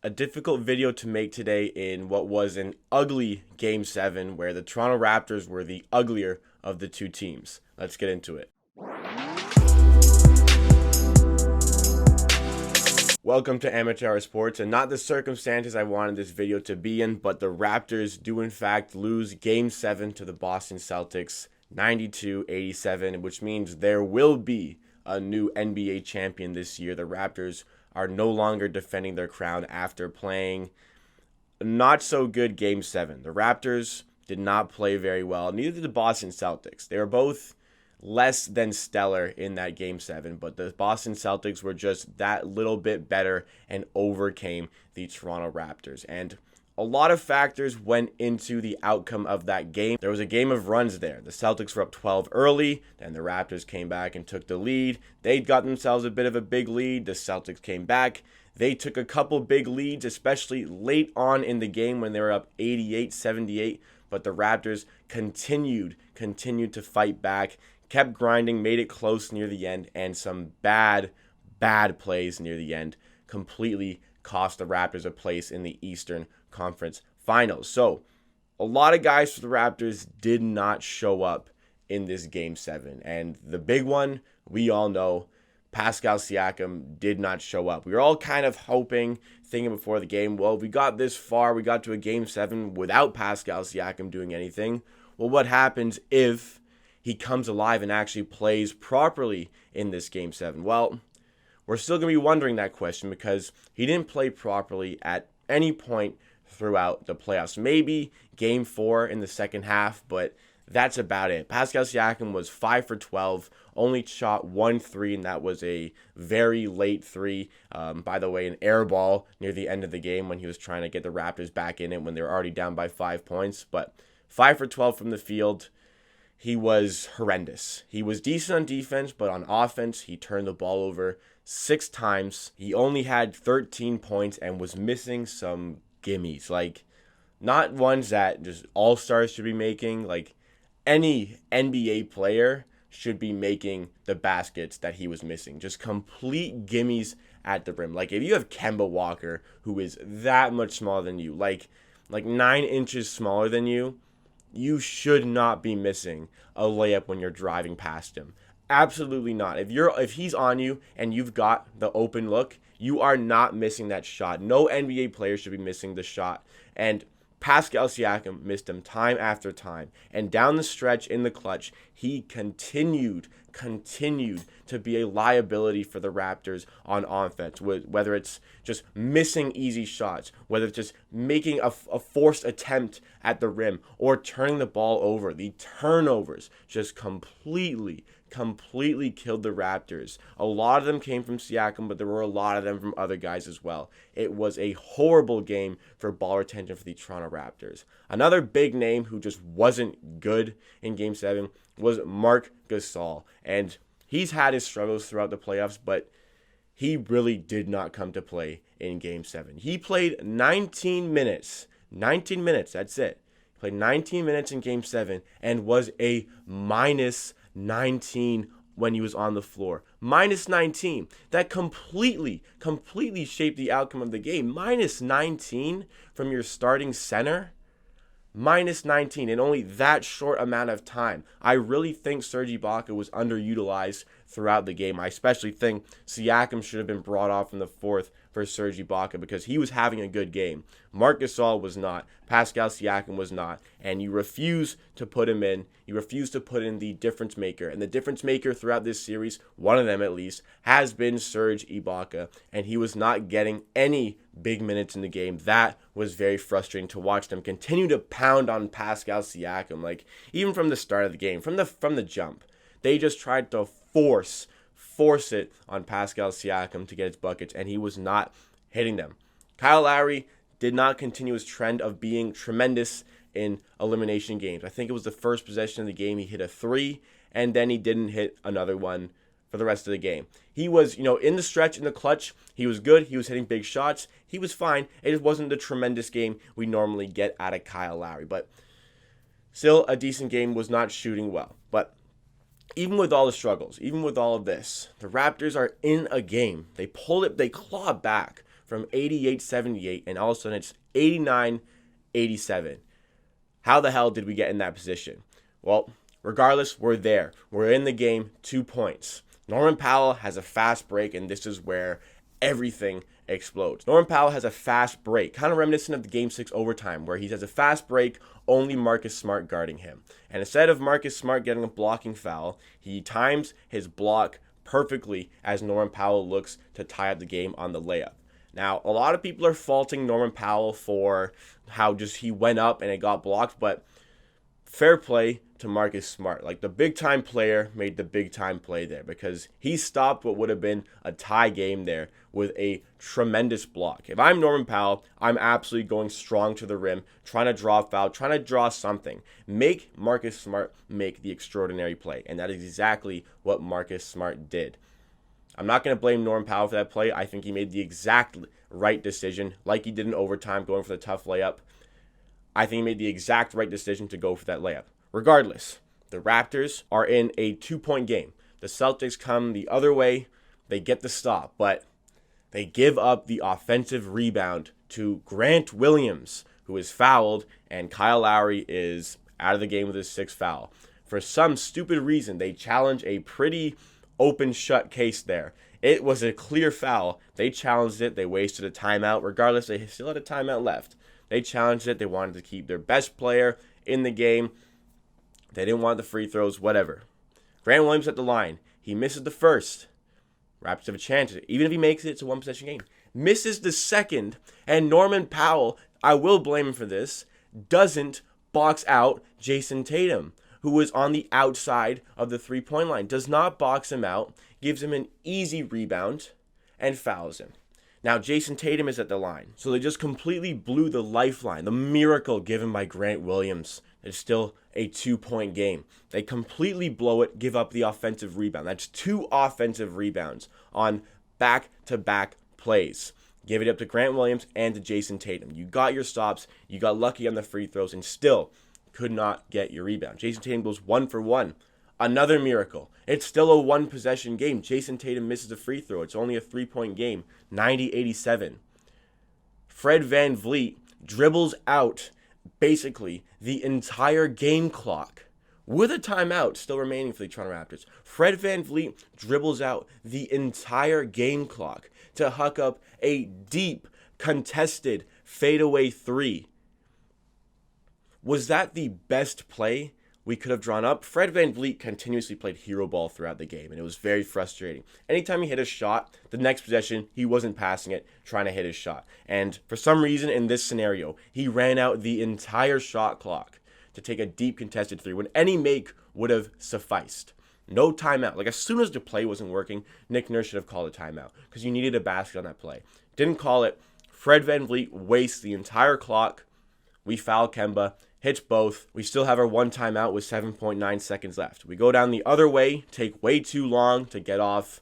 a difficult video to make today in what was an ugly Game 7 where the Toronto Raptors were the uglier of the two teams. Let's get into it. Welcome to Amateur Hour Sports, and not the circumstances I wanted this video to be in, but the Raptors do in fact lose Game 7 to the Boston Celtics 92-87, which means there will be a new NBA champion this year. The Raptors are no longer defending their crown after playing a not so good Game 7. The Raptors did not play very well, neither did the Boston Celtics. They were both less than stellar in that Game 7, but the Boston Celtics were just that little bit better and overcame the Toronto Raptors. And a lot of factors went into the outcome of that game. There was a game of runs there. The Celtics were up 12 early, then the Raptors came back and took the lead. They got themselves a bit of a big lead. The Celtics came back. They took a couple big leads, especially late on in the game when they were up 88-78, but the Raptors continued to fight back, kept grinding, made it close near the end, and some bad plays near the end completely cost the Raptors a place in the Eastern Conference Finals. So a lot of guys for the Raptors did not show up in this Game 7. And the big one, we all know, Pascal Siakam did not show up. We were all kind of hoping, thinking before the game, well, we got this far, we got to a Game 7 without Pascal Siakam doing anything. Well, what happens if he comes alive and actually plays properly in this Game 7? Well, we're still going to be wondering that question because he didn't play properly at any point throughout the playoffs. Maybe Game 4 in the second half, but that's about it. Pascal Siakam was 5 for 12, only shot 1 3, and that was a very late 3. By the way, an air ball near the end of the game when he was trying to get the Raptors back in it when they were already down by 5 points. But 5 for 12 from the field. He was horrendous. He was decent on defense, but on offense, he turned the ball over 6 times. He only had 13 points and was missing some gimmies. Like, not ones that just all-stars should be making. Like, any NBA player should be making the baskets that he was missing. Just complete gimmies at the rim. Like, if you have Kemba Walker, who is that much smaller than you, like 9 inches smaller than you should not be missing a layup when you're driving past him. Absolutely not. If he's on you and you've got the open look, you are not missing that shot. No NBA player should be missing the shot. And Pascal Siakam missed him time after time. And down the stretch in the clutch, he continued to be a liability for the Raptors on offense, whether it's just missing easy shots, whether it's just making a forced attempt at the rim or turning the ball over. The turnovers just completely killed the Raptors. A lot of them came from Siakam, but there were a lot of them from other guys as well. It was a horrible game for ball retention for the Toronto Raptors. Another big name who just wasn't good in Game 7 was Marc Gasol. And he's had his struggles throughout the playoffs, but he really did not come to play in Game 7. He played 19 minutes. 19 minutes, that's it. He played 19 minutes in Game 7 and was a minus 19 when he was on the floor. Minus 19. That completely shaped the outcome of the game. Minus 19 from your starting center. Minus 19 in only that short amount of time. I really think Serge Ibaka was underutilized throughout the game. I especially think Siakam should have been brought off in the fourth for Serge Ibaka because he was having a good game. Marc Gasol was not. Pascal Siakam was not. And you refuse to put him in. You refuse to put in the difference maker. And the difference maker throughout this series, one of them at least, has been Serge Ibaka. And he was not getting any big minutes in the game. That was very frustrating to watch them continue to pound on Pascal Siakam. Like, even from the start of the game, from the jump, they just tried to force it on Pascal Siakam to get his buckets, and he was not hitting them. Kyle Lowry did not continue his trend of being tremendous in elimination games. I think it was the first possession of the game he hit a 3, and then he didn't hit another one for the rest of the game. He was, in the stretch, in the clutch, he was good. He was hitting big shots. He was fine. It just wasn't the tremendous game we normally get out of Kyle Lowry. But still a decent game, was not shooting well. But even with all the struggles, even with all of this, the Raptors are in a game. They pulled it, they clawed back from 88-78, and all of a sudden it's 89-87. How the hell did we get in that position? Well, regardless, we're there. We're in the game, 2 points. Norman Powell has a fast break, and this is where everything explodes. Norman Powell has a fast break, kind of reminiscent of the Game 6 overtime, where he has a fast break, only Marcus Smart guarding him. And instead of Marcus Smart getting a blocking foul, he times his block perfectly as Norman Powell looks to tie up the game on the layup. Now, a lot of people are faulting Norman Powell for how just he went up and it got blocked, but fair play to Marcus Smart. Like, the big-time player made the big-time play there because he stopped what would have been a tie game there with a tremendous block. If I'm Norman Powell, I'm absolutely going strong to the rim, trying to draw a foul, trying to draw something. Make Marcus Smart make the extraordinary play, and that is exactly what Marcus Smart did. I'm not going to blame Norman Powell for that play. I think he made the exact right decision, like he did in overtime, going for the tough layup. I think he made the exact right decision to go for that layup. Regardless, the Raptors are in a 2-point game. The Celtics come the other way. They get the stop, but they give up the offensive rebound to Grant Williams, who is fouled, and Kyle Lowry is out of the game with his 6th foul. For some stupid reason, they challenge a pretty open shut case there. It was a clear foul. They challenged it. They wasted a timeout. Regardless, they still had a timeout left. They challenged it. They wanted to keep their best player in the game. They didn't want the free throws, whatever. Grant Williams at the line. He misses the first. Raptors have a chance. Even if he makes it, it's a one-possession game. Misses the second, and Norman Powell, I will blame him for this, doesn't box out Jason Tatum, who was on the outside of the three-point line. Does not box him out, gives him an easy rebound, and fouls him. Now, Jason Tatum is at the line, so they just completely blew the lifeline, the miracle given by Grant Williams. It's still a 2-point game. They completely blow it, give up the offensive rebound. That's 2 offensive rebounds on back-to-back plays. Give it up to Grant Williams and to Jason Tatum. You got your stops, you got lucky on the free throws, and still could not get your rebound. Jason Tatum goes 1 for 1. Another miracle. It's still a one-possession game. Jason Tatum misses a free throw. It's only a 3-point game. 90-87. Fred VanVleet dribbles out basically the entire game clock with a timeout still remaining for the Toronto Raptors. Fred VanVleet dribbles out the entire game clock to hook up a deep, contested fadeaway 3. Was that the best play we could have drawn up? Fred VanVleet continuously played hero ball throughout the game, and it was very frustrating. Anytime he hit a shot, the next possession, he wasn't passing it, trying to hit his shot. And for some reason in this scenario, he ran out the entire shot clock to take a deep contested 3 when any make would have sufficed. No timeout. Like, as soon as the play wasn't working, Nick Nurse should have called a timeout because you needed a basket on that play. Didn't call it. Fred VanVleet wastes the entire clock. We foul Kemba. Hits both. We still have our one timeout with 7.9 seconds left. We go down the other way, take way too long to get off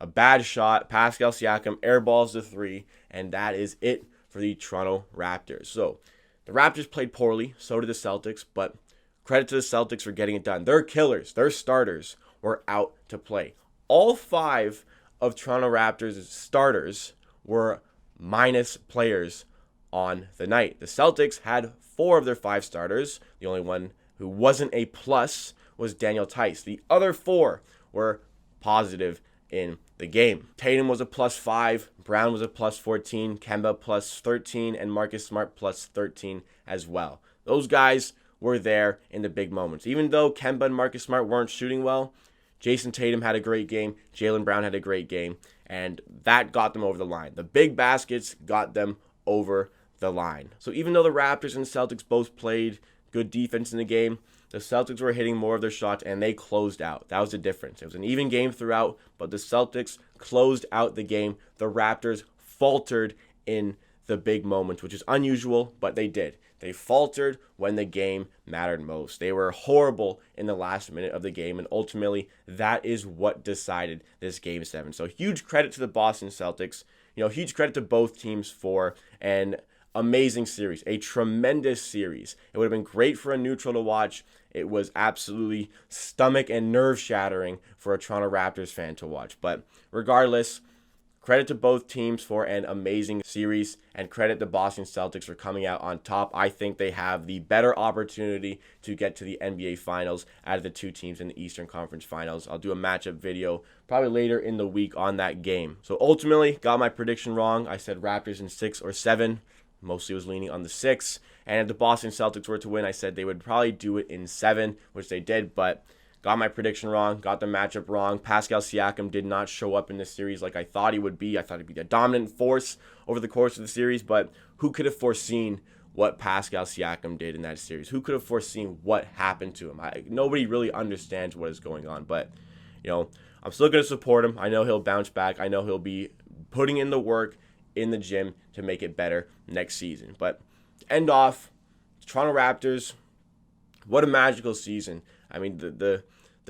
a bad shot. Pascal Siakam airballs the 3, and that is it for the Toronto Raptors. So the Raptors played poorly, so did the Celtics, but credit to the Celtics for getting it done. Their killers, their starters, were out to play. All 5 of Toronto Raptors' starters were minus players on the night. The Celtics had 4 of their 5 starters. The only one who wasn't a plus was Daniel Tice. The other 4 were positive in the game. Tatum was a +5, Brown was a +14, Kemba +13, and Marcus Smart +13 as well. Those guys were there in the big moments. Even though Kemba and Marcus Smart weren't shooting well, Jason Tatum had a great game, Jaylen Brown had a great game, and that got them over the line. The big baskets got them over the line. So even though the Raptors and Celtics both played good defense in the game, the Celtics were hitting more of their shots and they closed out. That was the difference. It was an even game throughout, but the Celtics closed out the game. The Raptors faltered in the big moments, which is unusual, but they did. They faltered when the game mattered most. They were horrible in the last minute of the game, and ultimately that is what decided this Game 7. So huge credit to the Boston Celtics. Huge credit to both teams for an amazing series, a tremendous series. It would have been great for a neutral to watch. It was absolutely stomach and nerve shattering for a Toronto Raptors fan to watch. But regardless, Credit to both teams for an amazing series, and credit the Boston Celtics for coming out on top. I think they have the better opportunity to get to the NBA Finals out of the two teams in the Eastern Conference Finals. I'll do a matchup video probably later in the week on that game. So ultimately, got my prediction wrong. I said Raptors in 6 or 7. Mostly was leaning on the 6. And if the Boston Celtics were to win, I said they would probably do it in 7, which they did, but got my prediction wrong, got the matchup wrong. Pascal Siakam did not show up in this series like I thought he would be. I thought he'd be the dominant force over the course of the series, but who could have foreseen what Pascal Siakam did in that series? Who could have foreseen what happened to him? Nobody really understands what is going on, but, I'm still going to support him. I know he'll bounce back. I know he'll be putting in the work in the gym to make it better next season. But to end off, Toronto Raptors, what a magical season. I mean, the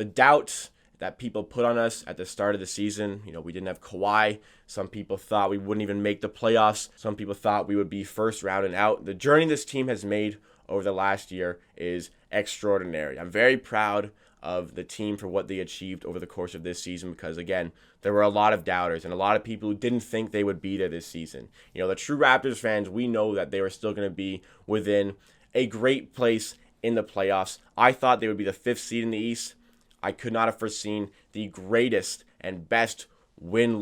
doubts that people put on us at the start of the season, we didn't have Kawhi. Some people thought we wouldn't even make the playoffs. Some people thought we would be first round and out. The journey this team has made over the last year is extraordinary. I'm very proud of the team for what they achieved over the course of this season because, again, there were a lot of doubters and a lot of people who didn't think they would be there this season. The true Raptors fans, we know that they were still going to be within a great place in the playoffs. I thought they would be the 5th seed in the East. I could not have foreseen the greatest and best win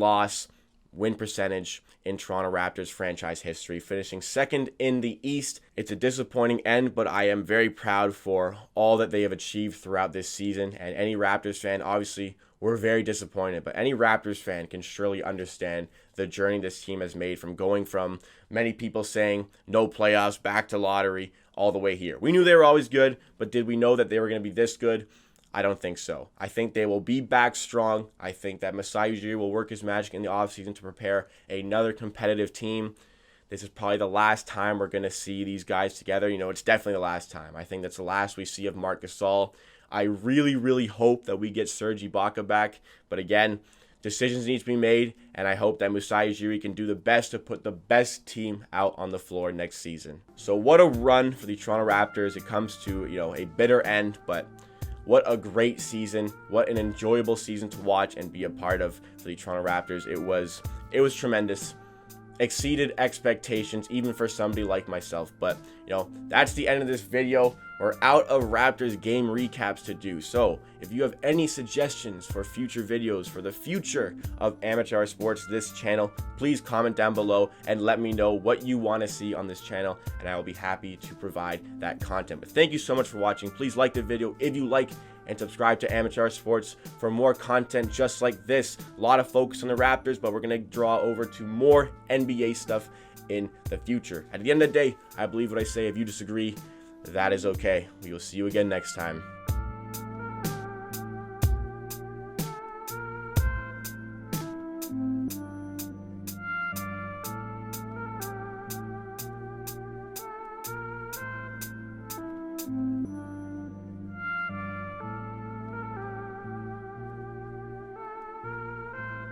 percentage in Toronto Raptors franchise history, finishing 2nd in the East. It's a disappointing end, but I am very proud for all that they have achieved throughout this season. And any Raptors fan, obviously, we're very disappointed, but any Raptors fan can surely understand the journey this team has made from going from many people saying no playoffs back to lottery all the way here. We knew they were always good, but did we know that they were going to be this good? I don't think so. I think they will be back strong. I think that Masai Ujiri will work his magic in the offseason to prepare another competitive team. This is probably the last time we're going to see these guys together. It's definitely the last time. I think that's the last we see of Marc Gasol. I really, really hope that we get Serge Ibaka back. But again, decisions need to be made, and I hope that Masai Ujiri can do the best to put the best team out on the floor next season. So what a run for the Toronto Raptors. It comes to, a bitter end, but what a great season. What an enjoyable season to watch and be a part of for the Toronto Raptors. It was tremendous. Exceeded expectations, even for somebody like myself. But, that's the end of this video. We're out of Raptors game recaps to do. So, if you have any suggestions for future videos for the future of amateur sports, this channel, please comment down below and let me know what you want to see on this channel, and I will be happy to provide that content. But thank you so much for watching. Please like the video if you like, and subscribe to Amateur Sports for more content just like this. A lot of focus on the Raptors, but we're going to draw over to more NBA stuff in the future. At the end of the day, I believe what I say. If you disagree, that is okay. We will see you again next time.